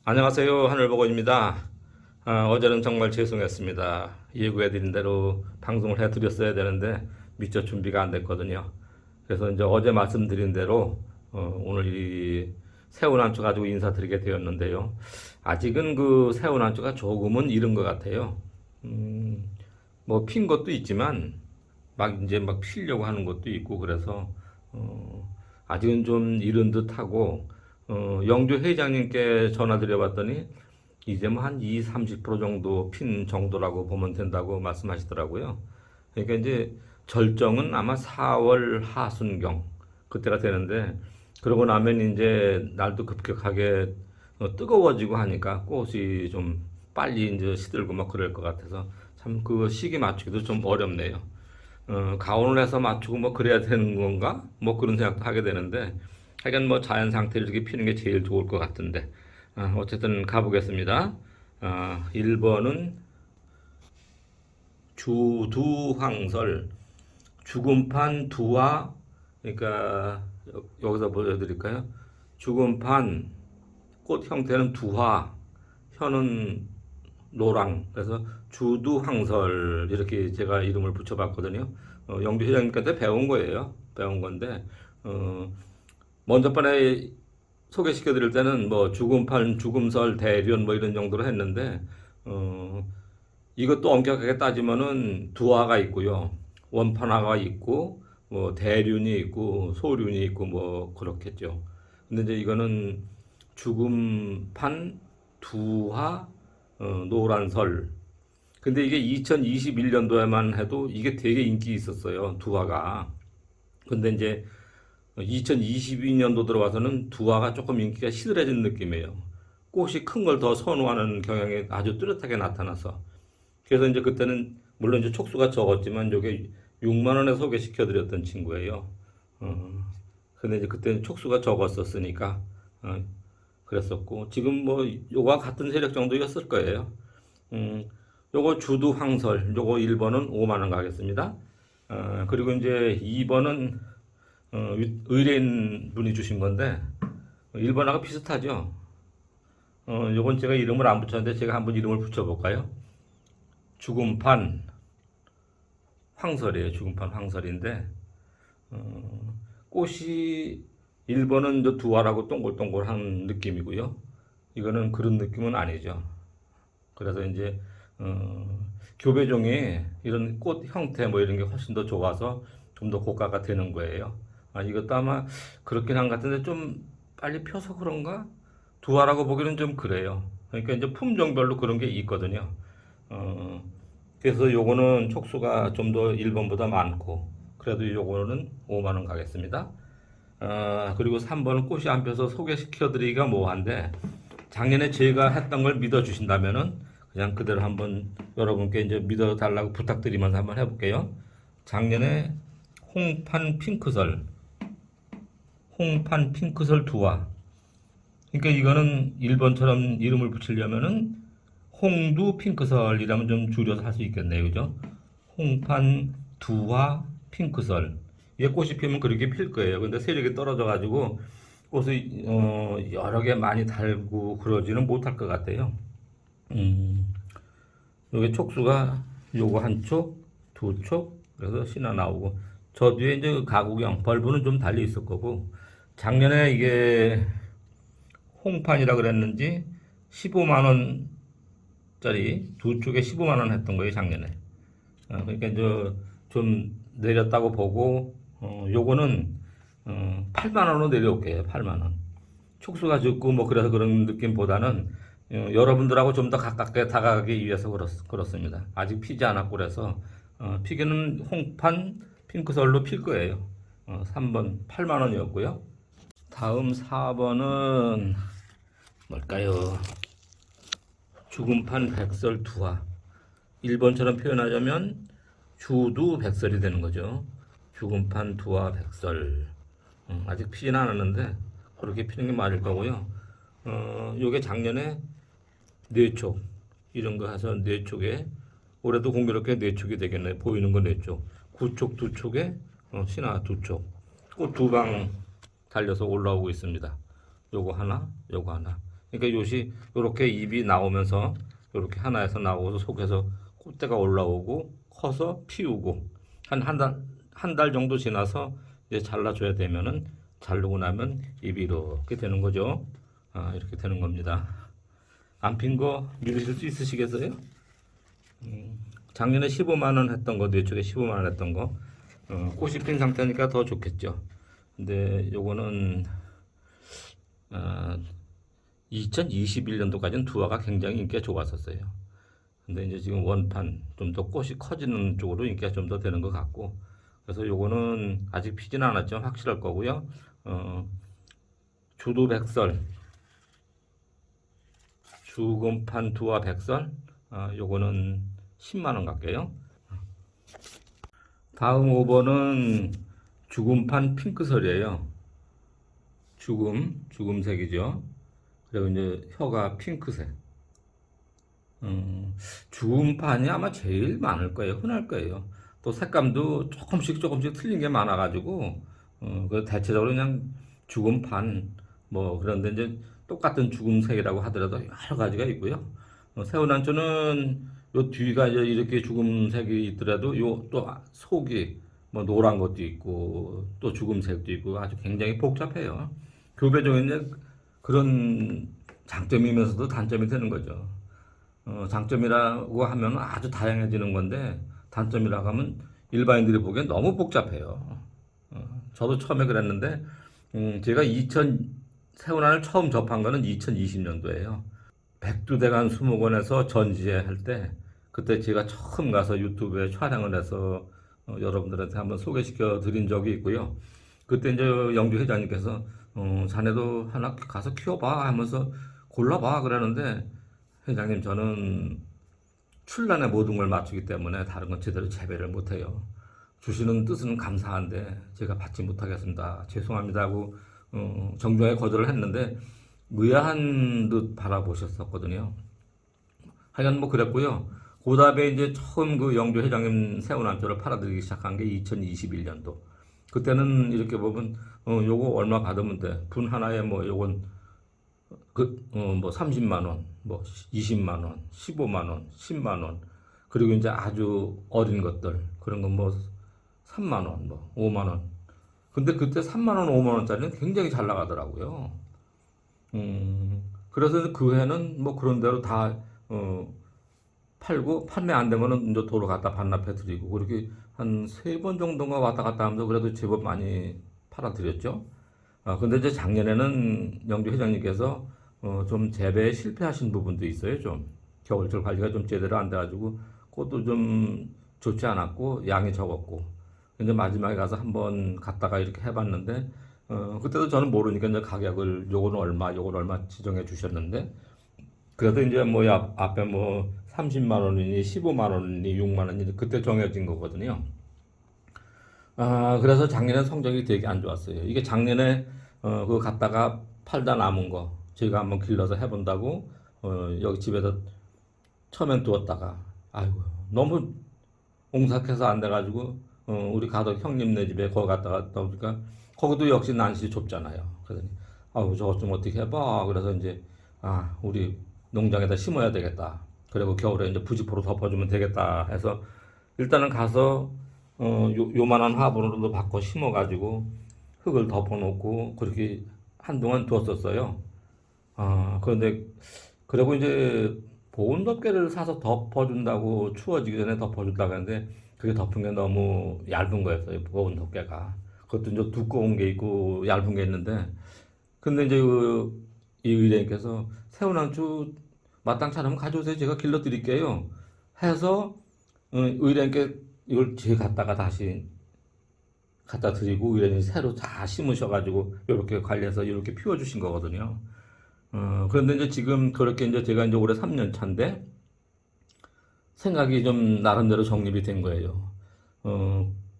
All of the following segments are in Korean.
안녕하세요. 하늘보건입니다. 어제는 정말 죄송했습니다. 예고해드린 대로 방송을 해드렸어야 되는데 미처 준비가 안 됐거든요. 그래서 이제 어제 말씀드린 대로 오늘 이 새우난초 가지고 인사드리게 되었는데요. 아직은 그 새우난초가 조금은 이른 것 같아요. 뭐 핀 것도 있지만 막 이제 막 피려고 하는 것도 있고 그래서 아직은 좀 이른 듯하고 영주 회장님께 전화드려봤더니 이제 뭐 한 30% 정도 핀 정도라고 보면 된다고 말씀하시더라고요. 그러니까 이제 절정은 아마 4월 하순경 그때가 되는데 그러고 나면 이제 날도 급격하게 뜨거워지고 하니까 꽃이 좀 빨리 이제 시들고 막 그럴 것 같아서 참 그 시기 맞추기도 좀 어렵네요. 가온을 해서 맞추고 뭐 그래야 되는 건가? 뭐 그런 생각도 하게 되는데 하여간 뭐 자연 상태를 이렇게 피는 게 제일 좋을 것 같은데 어쨌든 가보겠습니다. 1번은 주두황설 죽음판 두화 그러니까 여기서 보여드릴까요? 죽음판 꽃 형태는 두화 혀는 노랑 그래서 주두황설 이렇게 제가 이름을 붙여봤거든요. 영주 회장님한테 배운 거예요. 배운 건데 먼저 번에 소개시켜 드릴 때는 뭐 죽음판, 죽음설, 대련 뭐 이런 정도로 했는데 이것도 엄격하게 따지면은 두화가 있고요. 원판화가 있고 뭐 대륜이 있고 소륜이 있고 뭐 그렇겠죠. 근데 이제 이거는 죽음판, 두화, 노란설. 근데 이게 2021년도에만 해도 이게 되게 인기 있었어요. 두화가. 근데 이제 2022년도 들어와서는 두화가 조금 인기가 시들해진 느낌이에요. 꽃이 큰 걸 더 선호하는 경향이 아주 뚜렷하게 나타나서. 그래서 이제 그때는 물론 이제 촉수가 적었지만 이게 6만 원에 소개시켜 드렸던 친구예요. 근데 이제 그때는 촉수가 적었었으니까 그랬었고 지금 뭐 요거와 같은 세력 정도였을 거예요. 요거 주두 황설 요거 1번은 5만 원 가겠습니다. 그리고 이제 2번은 의뢰인 분이 주신 건데 1번하고 비슷하죠. 요건 제가 이름을 안 붙였는데 제가 한번 이름을 붙여볼까요? 죽음판 황설이에요. 죽음판 황설인데 꽃이 1번은 저 두화라고 동글동글한 느낌이고요. 이거는 그런 느낌은 아니죠. 그래서 이제 교배종이 이런 꽃 형태 뭐 이런 게 훨씬 더 좋아서 좀 더 고가가 되는 거예요. 이것도 아마 그렇긴 한 것 같은데 좀 빨리 펴서 그런가? 두화라고 보기는 좀 그래요. 그러니까 이제 품종별로 그런 게 있거든요. 그래서 요거는 촉수가 좀 더 1번보다 많고 그래도 요거는 5만 원 가겠습니다. 그리고 3번은 꽃이 안 펴서 소개시켜 드리기가 뭐한데 작년에 제가 했던 걸 믿어 주신다면은 그냥 그대로 한번 여러분께 이제 믿어 달라고 부탁드리면서 한번 해볼게요. 작년에 홍판 핑크설 두화. 그러니까 이거는 1번처럼 이름을 붙이려면은 홍두 핑크설이라면 좀 줄여서 할 수 있겠네요. 그죠? 홍판 두화 핑크설. 이게 꽃이 피면 그렇게 필 거예요. 근데 세력이 떨어져 가지고 꽃을 여러 개 많이 달고 그러지는 못할 것 같아요. 여기 촉수가 요거 한 촉, 두 촉, 그래서 신화 나오고 저 뒤에 이제 그 가구경 벌브는 좀 달려 있을 거고 작년에 이게 홍판이라 그랬는지 15만 원짜리 두 쪽에 15만 원 했던 거예요 작년에. 그러니까 이제 좀 내렸다고 보고 요거는 8만 원으로 내려올게요. 8만 원. 촉수가 적고 뭐 그래서 그런 느낌보다는 여러분들하고 좀 더 가깝게 다가가기 위해서 그렇습니다. 아직 피지 않았고 그래서 피기는 홍판 핑크설로 필 거예요. 3번 8만 원이었고요. 다음 4번은 뭘까요? 죽음판 백설 두화. 1번처럼 표현하자면 주두 백설이 되는 거죠. 죽음판 두화 백설. 아직 피진 않았는데 그렇게 피는 게 맞을 거고요. 요게 작년에 4촉 이런 거 해서 4촉에 올해도 공교롭게 4촉이 되겠네. 보이는 거 4촉. 9촉 2촉에 신화 2촉. 꽃 2방 달려서 올라오고 있습니다. 요거 하나, 요거 하나. 그러니까 요시 요렇게 잎이 나오면서 요렇게 하나에서 나오고 속에서 꽃대가 올라오고 커서 피우고 한 달 정도 지나서 이제 잘라줘야 되면은 자르고 나면 잎이 이렇게 되는 거죠. 이렇게 되는 겁니다. 안 핀 거 믿으실 수 있으시겠어요? 작년에 15만 원 했던 거, 뇌쪽에 15만 원 했던 거, 꽃이 핀 상태니까 더 좋겠죠. 근데 요거는 2021년도까지는 두화가 굉장히 인기가 좋았었어요. 근데 이제 지금 원판 좀 더 꽃이 커지는 쪽으로 인기가 좀 더 되는 것 같고, 그래서 요거는 아직 피지는 않았죠. 확실할 거고요. 주두백설, 주금판 두화 백설, 요거는 10만 원 갈게요. 다음 5번은 주금판 핑크설이에요. 죽음색이죠. 그리고 이제 혀가 핑크색. 주음판이 아마 제일 많을 거예요. 흔할 거예요. 또 색감도 조금씩 틀린 게 많아가지고, 그 대체적으로 그냥 죽음판, 뭐, 그런데 이제 똑같은 죽음색이라고 하더라도 여러 가지가 있고요. 새우난초는 요 뒤가 이제 이렇게 죽음색이 있더라도 요 또 속이 뭐 노란 것도 있고 또 죽음색도 있고 아주 굉장히 복잡해요. 교배종에 이제 그런 장점이면서도 단점이 되는 거죠. 장점이라고 하면 아주 다양해지는 건데 단점이라고 하면 일반인들이 보기엔 너무 복잡해요. 저도 처음에 그랬는데 제가 새우난을 처음 접한 거는 2020년도예요. 백두대간 수목원에서 전시회 할 때 그때 제가 처음 가서 유튜브에 촬영을 해서 여러분들한테 한번 소개시켜 드린 적이 있고요. 그때 이제 영주 회장님께서 자네도 하나 가서 키워봐 하면서 골라봐 그러는데 회장님 저는 출란에 모든 걸 맞추기 때문에 다른 건 제대로 재배를 못해요. 주시는 뜻은 감사한데 제가 받지 못하겠습니다. 죄송합니다 하고 정중하게 거절을 했는데 의아한 듯 바라보셨었거든요. 하여간 뭐 그랬고요. 그 다음에 이제 처음 그 영주 회장님 새우난초를 팔아드리기 시작한 게 2021년도. 그때는 이렇게 보면 요거 얼마 받으면 돼. 분 하나에 뭐 요건 뭐 30만 원, 뭐 20만 원, 15만 원, 10만 원. 그리고 이제 아주 어린 것들 그런 건 뭐 3만 원, 뭐 5만 원. 근데 그때 3만 원, 5만 원짜리는 굉장히 잘 나가더라고요. 그래서 그 해는 뭐 그런 대로 다 팔고 판매 안 되면은 이제 도로 갖다 반납해 드리고 그렇게 한 세 번 정도가 왔다 갔다 하면서 그래도 제법 많이 팔아 드렸죠. 근데 이제 작년에는 영주 회장님께서 좀 재배에 실패하신 부분도 있어요. 좀 겨울철 관리가 좀 제대로 안 돼가지고 꽃도 좀 좋지 않았고 양이 적었고 근데 마지막에 가서 한번 갔다가 이렇게 해봤는데 그때도 저는 모르니까 이제 가격을 요건 얼마 지정해 주셨는데 그래도 이제 뭐 앞에 뭐 30만 원이니 15만 원이니 6만 원이니 그때 정해진 거거든요. 그래서 작년에 성적이 되게 안 좋았어요. 이게 작년에 그거 갖다가 팔다 남은 거 제가 한번 길러서 해본다고 여기 집에서 처음엔 두었다가 아이고 너무 옹삭해서 안 돼가지고 우리 가덕 형님네 집에 거기 갔다가 보니까 거기도 역시 난실이 좁잖아요. 그러더니 아우 저것 좀 어떻게 해봐. 그래서 이제 우리 농장에다 심어야 되겠다. 그리고 겨울에 이제 부직포로 덮어주면 되겠다 해서 일단은 가서 요만한 화분으로도 바꿔 심어가지고 흙을 덮어놓고 그렇게 한동안 두었었어요. 그런데 그리고 이제 보온 덮개를 사서 덮어준다고 추워지기 전에 덮어준다고 했는데 그게 덮은 게 너무 얇은 거였어요. 보온 덮개가. 그것도 이제 두꺼운 게 있고 얇은 게 있는데 근데 이제 이 의뢰인께서 새우난초 마땅치 않으면 가져오세요. 제가 길러 드릴게요. 해서 의뢰인께 이걸 제가 갖다가 다시 갖다 드리고 의뢰인이 새로 다 심으셔가지고 이렇게 관리해서 이렇게 피워주신 거거든요. 그런데 이제 지금 그렇게 이제 제가 이제 올해 3년 차인데 생각이 좀 나름대로 정립이 된 거예요.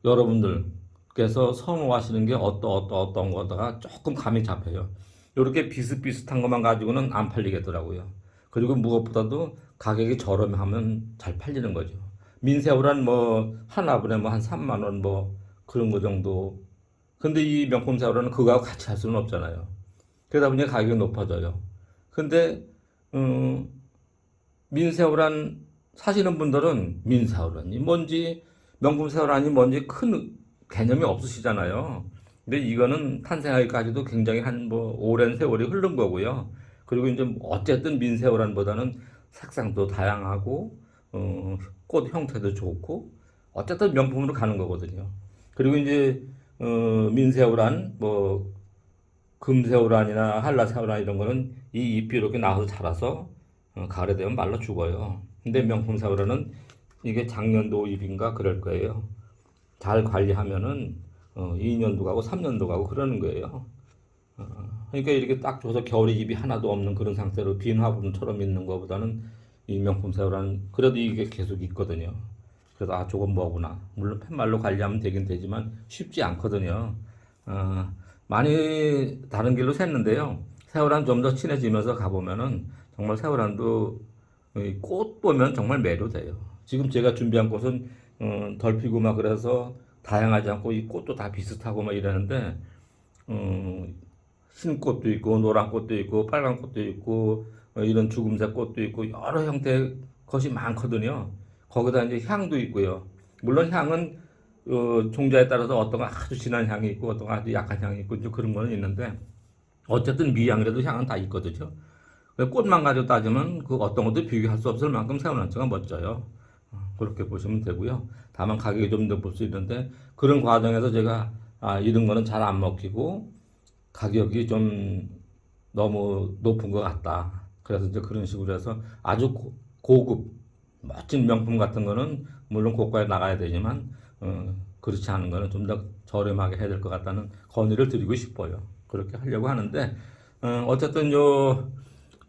여러분들께서 선호하시는 게 어떤 거다가 조금 감이 잡혀요. 이렇게 비슷비슷한 것만 가지고는 안 팔리겠더라고요. 그리고 무엇보다도 가격이 저렴하면 잘 팔리는 거죠. 민새우란 뭐 한 화분에 뭐 한 3만 원 뭐 그런 거 정도. 근데 이 명품 새우라는 그거하고 같이 할 수는 없잖아요. 그러다 보니 가격이 높아져요. 근데 민새우란 사시는 분들은 민새우란이 뭔지 명품새우란이 뭔지 큰 개념이 없으시잖아요. 근데 이거는 탄생하기까지도 굉장히 한 뭐 오랜 세월이 흐른 거고요. 그리고 이제 어쨌든 민새우란보다는 색상도 다양하고 꽃 형태도 좋고 어쨌든 명품으로 가는 거거든요. 그리고 이제 민새우란 뭐 금새우란이나 한라새우란 이런 거는 이 잎이 이렇게 나와서 자라서 가을에 되면 말라 죽어요. 근데 명품새우란은 이게 작년도 잎인가 그럴 거예요. 잘 관리하면은 2년도 가고 3년도 가고 그러는 거예요. 그러니까 이렇게 딱 줘서 겨울에 잎이 하나도 없는 그런 상태로 빈 화분처럼 있는 것보다는 이 명품새우란 그래도 이게 계속 있거든요. 그래서 아 저건 뭐구나. 물론 팻말로 관리하면 되긴 되지만 쉽지 않거든요. 많이 다른 길로 샜는데요. 새우랑 좀 더 친해지면서 가보면은 정말 새우란도 꽃 보면 정말 매료돼요. 지금 제가 준비한 꽃은 덜 피고 막 그래서 다양하지 않고 이 꽃도 다 비슷하고 막 이러는데 흰 꽃도 있고 노란 꽃도 있고 빨간 꽃도 있고 이런 주금색 꽃도 있고 여러 형태의 것이 많거든요. 거기다 이제 향도 있고요. 물론 향은 종자에 따라서 어떤 거 아주 진한 향이 있고 어떤 거 아주 약한 향이 있고 이제 그런 거는 있는데 어쨌든 미향이라도 향은 다 있거든요. 꽃만 가지고 따지면 그 어떤 것도 비교할 수 없을 만큼 새우난초가 멋져요. 그렇게 보시면 되고요. 다만 가격이 좀 더 볼 수 있는데 그런 과정에서 제가 이런 거는 잘 안 먹히고 가격이 좀 너무 높은 것 같다. 그래서 이제 그런 식으로 해서 아주 고급 멋진 명품 같은 거는 물론 고가에 나가야 되지만 그렇지 않은 거는 좀 더 저렴하게 해야 될 것 같다는 건의를 드리고 싶어요. 그렇게 하려고 하는데 어쨌든 요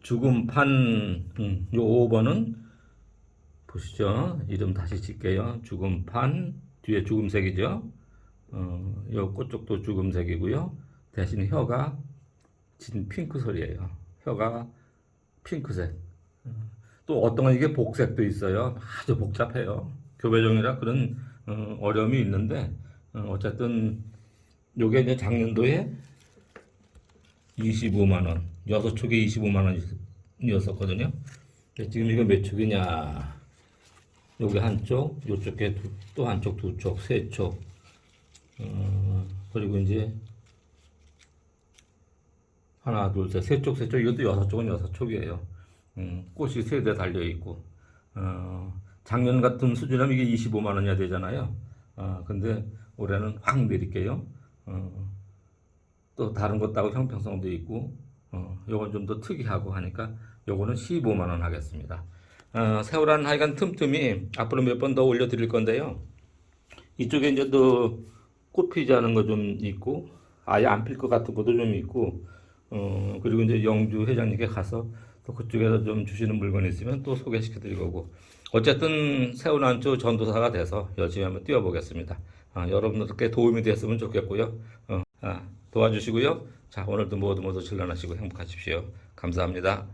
죽음판 요 5번은 보시죠. 이름 다시 칠게요. 죽음판 뒤에 죽음색이죠. 요 꽃 쪽도 죽음색이고요. 대신 혀가 진 핑크색이에요. 혀가 핑크색. 또 어떤 건 이게 복색도 있어요. 아주 복잡해요. 교배종이라 그런 어려움이 있는데 어쨌든 요게 이제 작년도에 25만 원, 6촉에 25만 원이었었거든요. 지금 이거 몇 촉이냐? 요게 한쪽, 요쪽에 또 한쪽, 두 촉, 세 촉. 그리고 이제 하나, 둘, 셋, 세 쪽, 세 쪽. 이것도 6촉은 6촉이에요. 꽃이 세 대 달려 있고. 작년 같은 수준이면 이게 25만 원이야 되잖아요. 근데 올해는 확 내릴게요. 또 다른 것하고 형평성도 있고, 요건 좀 더 특이하고 하니까 요거는 15만 원 하겠습니다. 새우란 하여간 틈틈이 앞으로 몇 번 더 올려드릴 건데요. 이쪽에 이제 또 꽃 피지 않은 거 좀 있고, 아예 안 필 것 같은 것도 좀 있고, 그리고 이제 영주 회장님께 가서 또 그쪽에서 좀 주시는 물건이 있으면 또 소개시켜 드릴 거고, 어쨌든 새우난초 전도사가 돼서 열심히 한번 뛰어보겠습니다. 여러분들께 도움이 됐으면 좋겠고요. 도와주시고요. 자, 오늘도 모두 모두 질러나시고 행복하십시오. 감사합니다.